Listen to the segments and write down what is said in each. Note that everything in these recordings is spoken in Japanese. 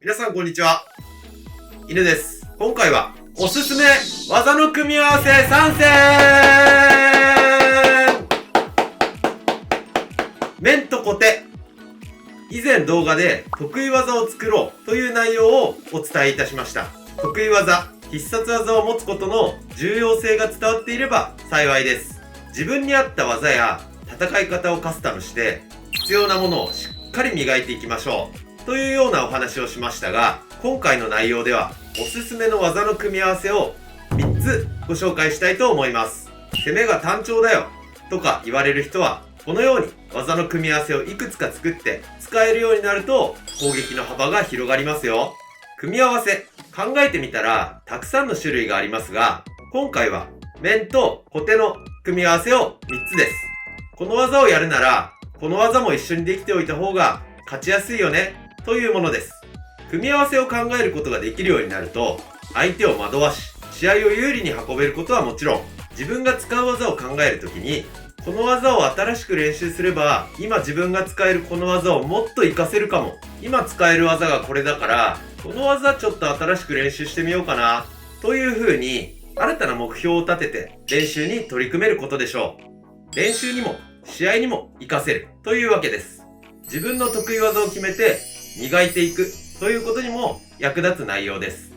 皆さんこんにちは。犬です。今回はおすすめ技の組み合わせ参戦。面とコテ。以前動画で得意技を作ろうという内容をお伝えいたしました。得意技、必殺技を持つことの重要性が伝わっていれば幸いです。自分に合った技や戦い方をカスタムして必要なものをしっかり磨いていきましょうというようなお話をしましたが、今回の内容ではおすすめの技の組み合わせを3つご紹介したいと思います。攻めが単調だよとか言われる人はこのように技の組み合わせをいくつか作って使えるようになると攻撃の幅が広がりますよ。組み合わせ考えてみたらたくさんの種類がありますが、今回は面とコテの組み合わせを3つです。この技をやるならこの技も一緒にできておいた方が勝ちやすいよねというものです。組み合わせを考えることができるようになると相手を惑わし試合を有利に運べることはもちろん、自分が使う技を考えるときにこの技を新しく練習すれば今自分が使えるこの技をもっと活かせるかも、今使える技がこれだからこの技ちょっと新しく練習してみようかなという風に新たな目標を立てて練習に取り組めることでしょう。練習にも試合にも活かせるというわけです。自分の得意技を決めて磨いていくということにも役立つ内容です。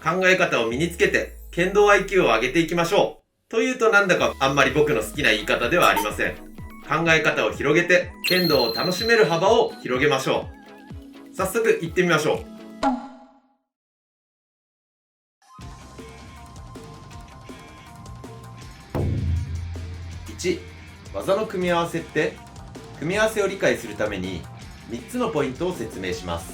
考え方を身につけて剣道 IQ を上げていきましょうというとなんだかあんまり僕の好きな言い方ではありません。考え方を広げて剣道を楽しめる幅を広げましょう。早速行ってみましょう。1、技の組み合わせって。組み合わせを理解するために3つのポイントを説明します。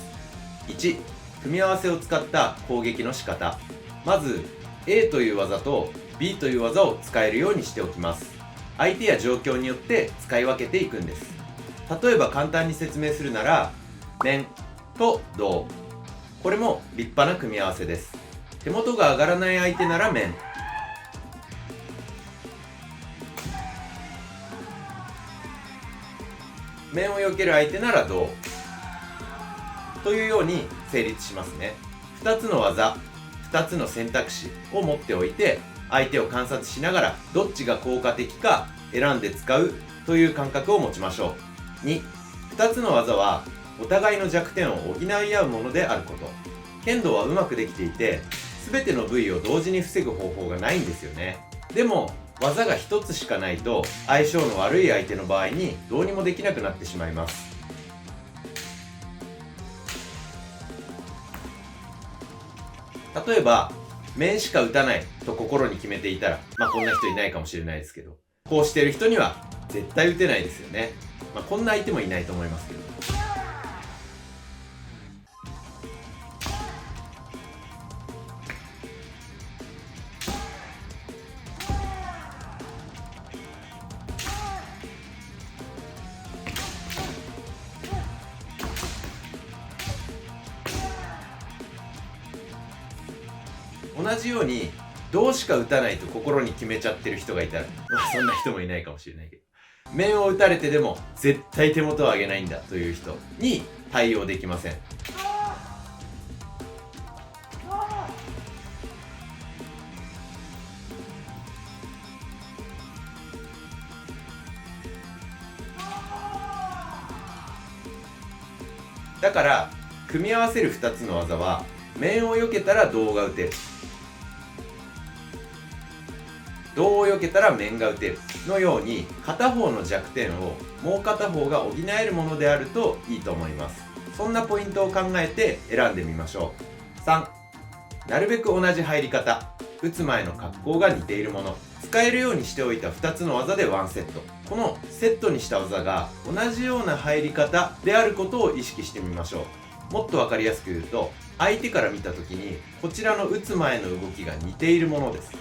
1、組み合わせを使った攻撃の仕方。まず A という技と B という技を使えるようにしておきます。相手や状況によって使い分けていくんです。例えば簡単に説明するなら、面と胴、これも立派な組み合わせです。手元が上がらない相手なら面、面を避ける相手なら胴というように成立しますね。2つの技、2つの選択肢を持っておいて相手を観察しながらどっちが効果的か選んで使うという感覚を持ちましょう。2、2つの技はお互いの弱点を補い合うものであること。剣道はうまくできていて全ての部位を同時に防ぐ方法がないんですよね。でも技が1つしかないと相性の悪い相手の場合にどうにもできなくなってしまいます。例えば面しか打たないと心に決めていたら、こんな人いないかもしれないですけど、こうしてる人には絶対打てないですよね。こんな相手もいないと思いますけど。同じように胴しか打たないと心に決めちゃってる人がいたら、そんな人もいないかもしれないけど、面を打たれてでも絶対手元を上げないんだという人に対応できません。だから組み合わせる2つの技は面を避けたら胴が打てる、胴を避けたら面が打てるのように片方の弱点をもう片方が補えるものであるといいと思います。そんなポイントを考えて選んでみましょう。3、なるべく同じ入り方、打つ前の格好が似ているもの。使えるようにしておいた2つの技でワンセット。このセットにした技が同じような入り方であることを意識してみましょう。もっと分かりやすく言うと、相手から見た時にこちらの打つ前の動きが似ているものです。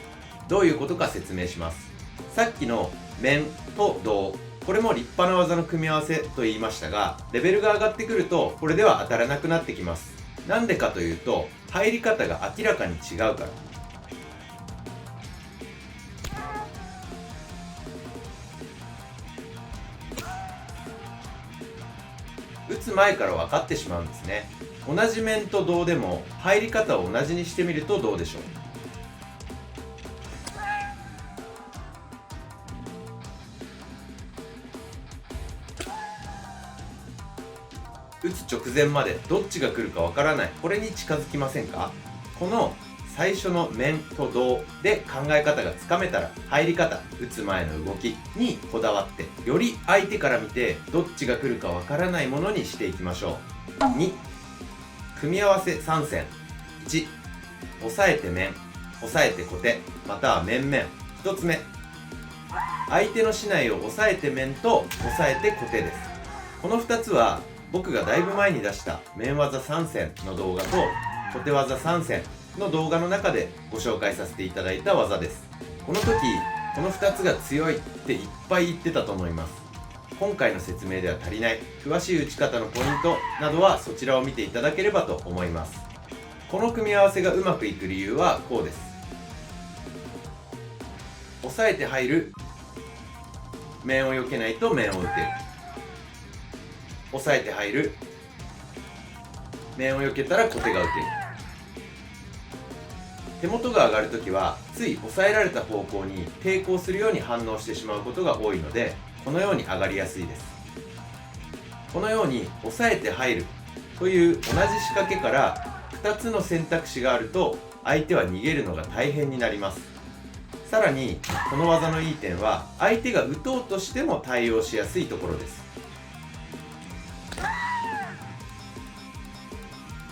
どういうことか説明します。さっきの面と胴、これも立派な技の組み合わせと言いましたが、レベルが上がってくるとこれでは当たらなくなってきます。なんでかというと入り方が明らかに違うから。打つ前から分かってしまうんですね。同じ面と胴でも入り方を同じにしてみるとどうでしょう。打つ直前までどっちが来るかわからない、これに近づきませんか？この最初の面と胴で考え方がつかめたら、入り方、打つ前の動きにこだわって、より相手から見てどっちが来るかわからないものにしていきましょう。2、組み合わせ3選。1、押さえて面、押さえて小手、または面々。1つ目、相手の竹刀を押さえて面と押さえて小手です。この2つは僕がだいぶ前に出した面技3選の動画と小手技3選の動画の中でご紹介させていただいた技です。この時この2つが強いっていっぱい言ってたと思います。今回の説明では足りない詳しい打ち方のポイントなどはそちらを見ていただければと思います。この組み合わせがうまくいく理由はこうです。押さえて入る、面を避けないと面を打てる。押さえて入る、面を避けたら小手が打てる。手元が上がるときはつい押さえられた方向に抵抗するように反応してしまうことが多いので、このように上がりやすいです。このように押さえて入るという同じ仕掛けから2つの選択肢があると相手は逃げるのが大変になります。さらにこの技のいい点は相手が打とうとしても対応しやすいところです。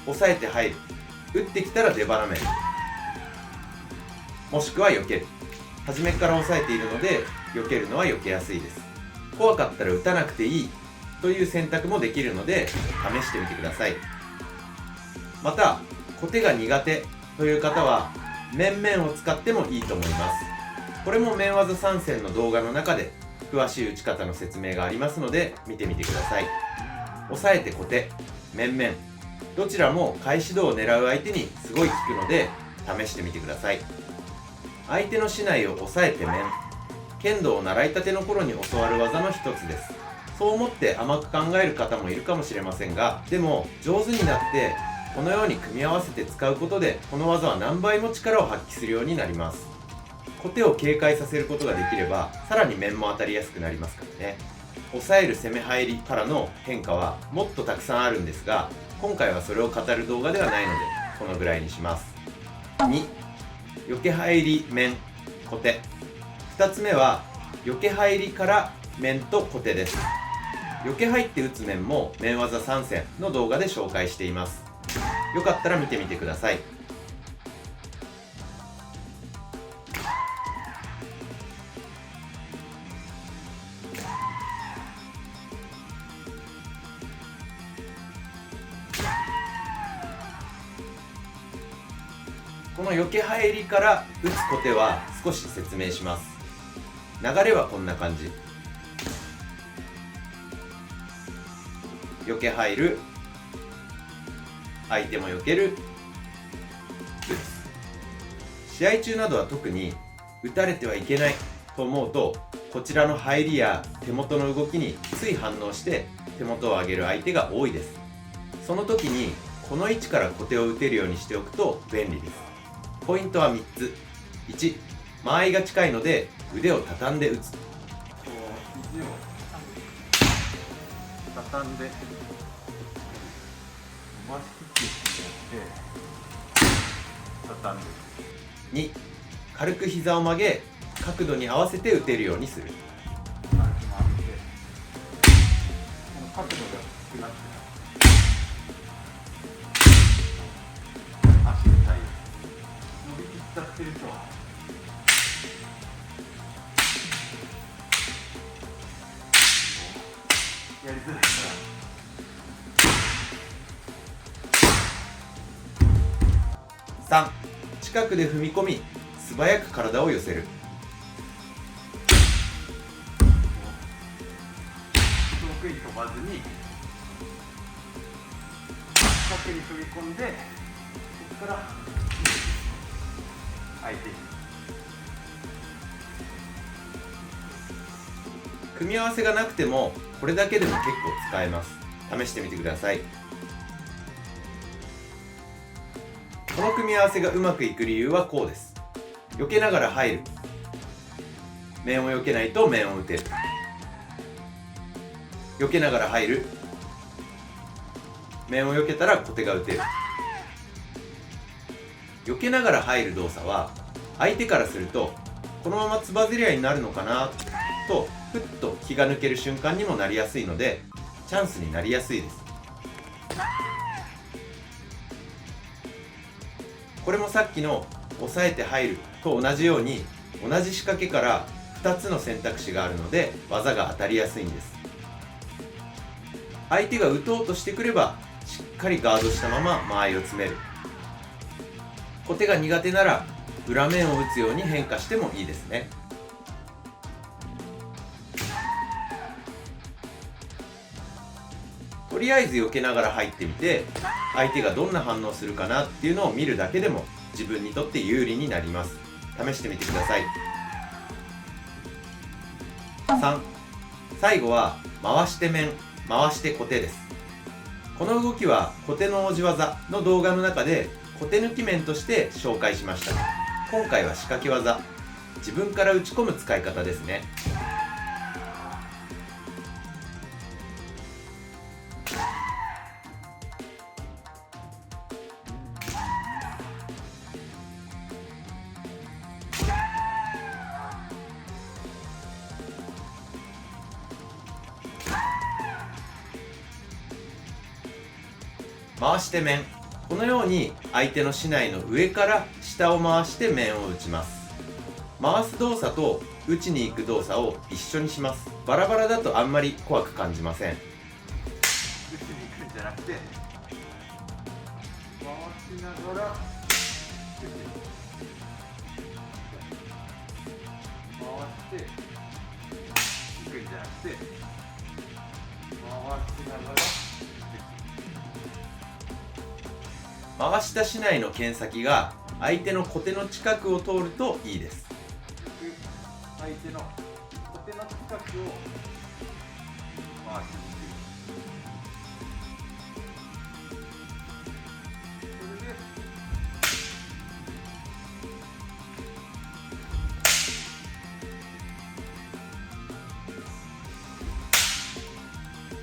押さえて入る、打ってきたら出ばなめる、もしくは避ける。初めから押さえているので避けるのは避けやすいです。怖かったら打たなくていいという選択もできるので試してみてください。また小手が苦手という方は面々を使ってもいいと思います。これも面技3選の動画の中で詳しい打ち方の説明がありますので見てみてください。押さえて小手、面々、どちらも返し胴を狙う相手にすごい効くので試してみてください。相手の竹刀を押さえて面、剣道を習いたての頃に教わる技の一つです。そう思って甘く考える方もいるかもしれませんが、でも上手になってこのように組み合わせて使うことでこの技は何倍も力を発揮するようになります。小手を警戒させることができればさらに面も当たりやすくなりますからね。抑える攻め入りからの変化はもっとたくさんあるんですが、今回はそれを語る動画ではないのでこのぐらいにします。2、避け入り面小手。2つ目は避け入りから面と小手です。避け入って打つ面も面技3選の動画で紹介しています。よかったら見てみてください。この避け入りから打つ小手は少し説明します。流れはこんな感じ。避け入る、相手も避ける、打つ。試合中などは特に打たれてはいけないと思うと、こちらの入りや手元の動きについ反応して手元を上げる相手が多いです。その時にこの位置から小手を打てるようにしておくと便利です。ポイントは3つ。1、間合いが近いので腕を畳んで打つ。肘を畳んで伸ばしきってやって畳んで。2、軽く膝を曲げ角度に合わせて打てるようにする。軽く曲げてこの角度が低くなって足に対応伸びきっちゃってるとやりづらいから。3、近くで踏み込み素早く体を寄せる。遠くに飛ばずに近くに飛び込んで、そこから相手に。組み合わせがなくてもこれだけでも結構使えます。試してみてください。の組み合わせがうまくいく理由はこうです。避けながら入る。面を避けないと面を打てる。避けながら入る。面を避けたら小手が打てる。避けながら入る動作は相手からするとこのままつばぜり合いになるのかなとふっと気が抜ける瞬間にもなりやすいのでチャンスになりやすいです。これもさっきの押さえて入ると同じように同じ仕掛けから2つの選択肢があるので技が当たりやすいんです。相手が打とうとしてくればしっかりガードしたまま間合いを詰める。小手が苦手なら裏面を打つように変化してもいいですね。とりあえず避けながら入ってみて相手がどんな反応するかなっていうのを見るだけでも自分にとって有利になります。試してみてください。3、最後は回して面、回して小手です。この動きは小手の王子技の動画の中で小手抜き面として紹介しました。今回は仕掛け技、自分から打ち込む使い方ですね。回して面、このように相手の竹刀の上から下を回して面を打ちます。回す動作と打ちに行く動作を一緒にします。バラバラだとあんまり怖く感じません。打ちに行くんじゃなくて回しながら回して行くんじゃなくて回しながら回した竹刀の剣先が相手の小手の近くを通るといいです。相手の小手の近くを回していく。それで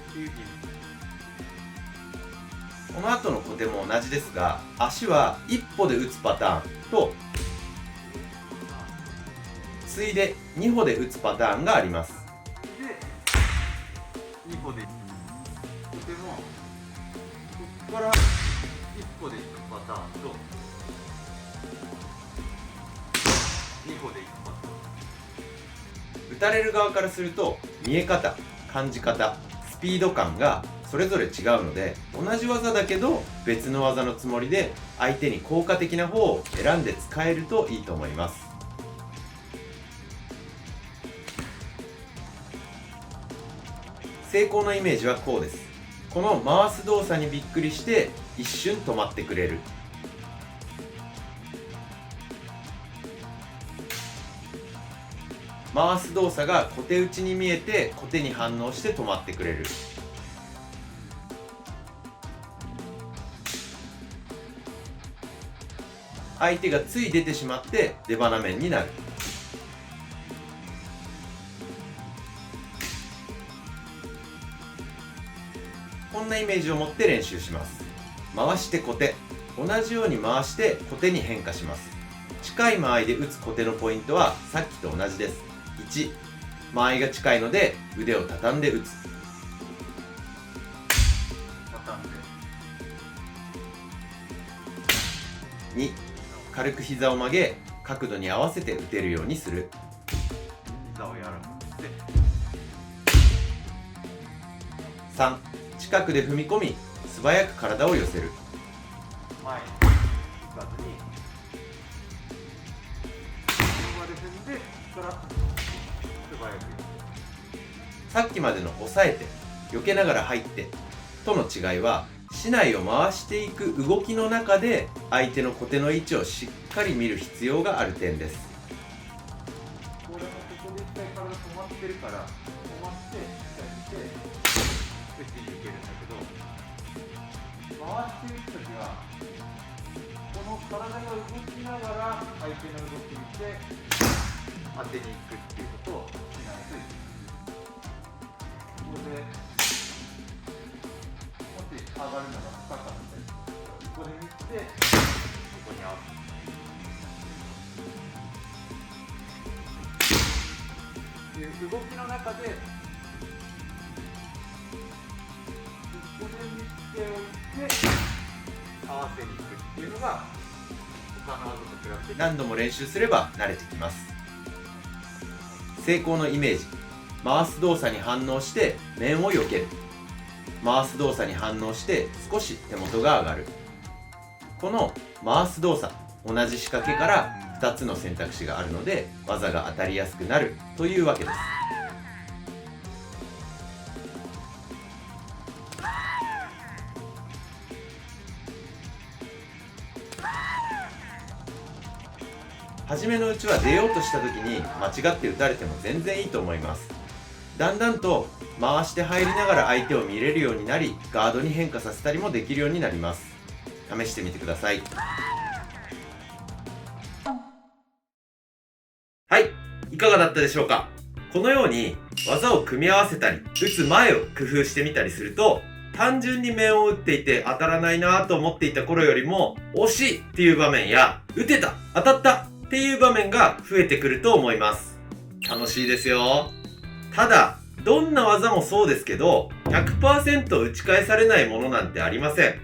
っていう意味。この後の小手も同じですが、足は一歩で打つパターンとついで2歩で打つパターンがあります。で2歩でとてもここから1歩でいくパターンと2歩でいくパターン。打たれる側からすると見え方、感じ方、スピード感がそれぞれ違うので同じ技だけど別の技のつもりで相手に効果的な方を選んで使えるといいと思います。成功のイメージはこうです。この回す動作にびっくりして一瞬止まってくれる。回す動作が小手打ちに見えて小手に反応して止まってくれる。相手がつい出てしまって出鼻面になる。こんなイメージを持って練習します。回して小手、同じように回して小手に変化します。近い間合いで打つ小手のポイントはさっきと同じです。1、間合いが近いので腕を畳んで打つ。畳んで2、軽く膝を曲げ角度に合わせて打てるようにする。膝を柔らかくして3、近くで踏み込み素早く体を寄せる。前に行かずにここまで踏んでから素早く。さっきまでの押さえて避けながら入ってとの違いは竹刀を回していく動きの中で相手の小手の位置をしっかり見る必要がある点です。これもここで一回体止まってるから止まって一回見て打ちに行けるんだけど回して打つときはこの体が動きながら相手の動き見て当てに行くっていうことをしないといけない。ここでもし上がるのが深かったりここで見てここに合わせる。動きの中でここで見ておいて合わせに行くっていうのが他の技と比べて何度も練習すれば慣れてきます。成功のイメージ。回す動作に反応して面を避ける。回す動作に反応して少し手元が上がる。この回す動作、同じ仕掛けから2つの選択肢があるので技が当たりやすくなるというわけです。初めのうちは出ようとした時に間違って打たれても全然いいと思います。だんだんと回して入りながら相手を見れるようになり、ガードに変化させたりもできるようになります。試してみてください。はい、いかがだったでしょうか。このように技を組み合わせたり、打つ前を工夫してみたりすると、単純に面を打っていて当たらないなと思っていた頃よりも、惜しいっていう場面や、打てた、当たったっていう場面が増えてくると思います。楽しいですよ。ただ、どんな技もそうですけど、100% 打ち返されないものなんてありません。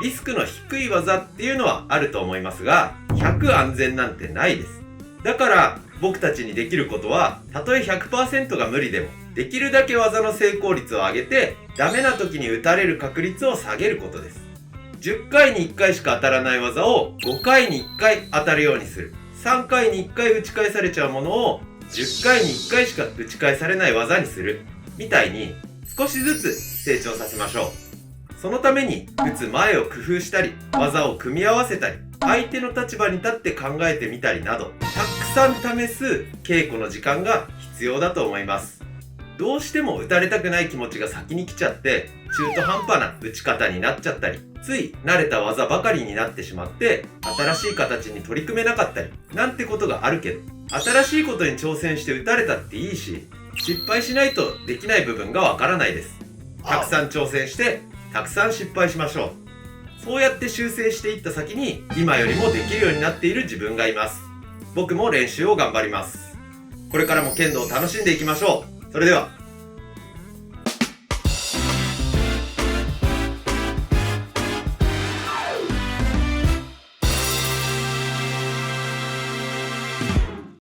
リスクの低い技っていうのはあると思いますが、100安全なんてないです。だから僕たちにできることは、たとえ 100% が無理でも、できるだけ技の成功率を上げて、ダメな時に打たれる確率を下げることです。10回に1回しか当たらない技を5回に1回当たるようにする。3回に1回打ち返されちゃうものを10回に1回しか打ち返されない技にする。みたいに少しずつ成長させましょう。そのために打つ前を工夫したり、技を組み合わせたり、相手の立場に立って考えてみたりなど、たくさん試す稽古の時間が必要だと思います。どうしても打たれたくない気持ちが先に来ちゃって、中途半端な打ち方になっちゃったり、つい慣れた技ばかりになってしまって、新しい形に取り組めなかったり、なんてことがあるけど、新しいことに挑戦して打たれたっていいし、失敗しないとできない部分がわからないです。たくさん挑戦して、たくさん失敗しましょう。そうやって修正していった先に、今よりもできるようになっている自分がいます。僕も練習を頑張ります。これからも剣道を楽しんでいきましょう。それでは。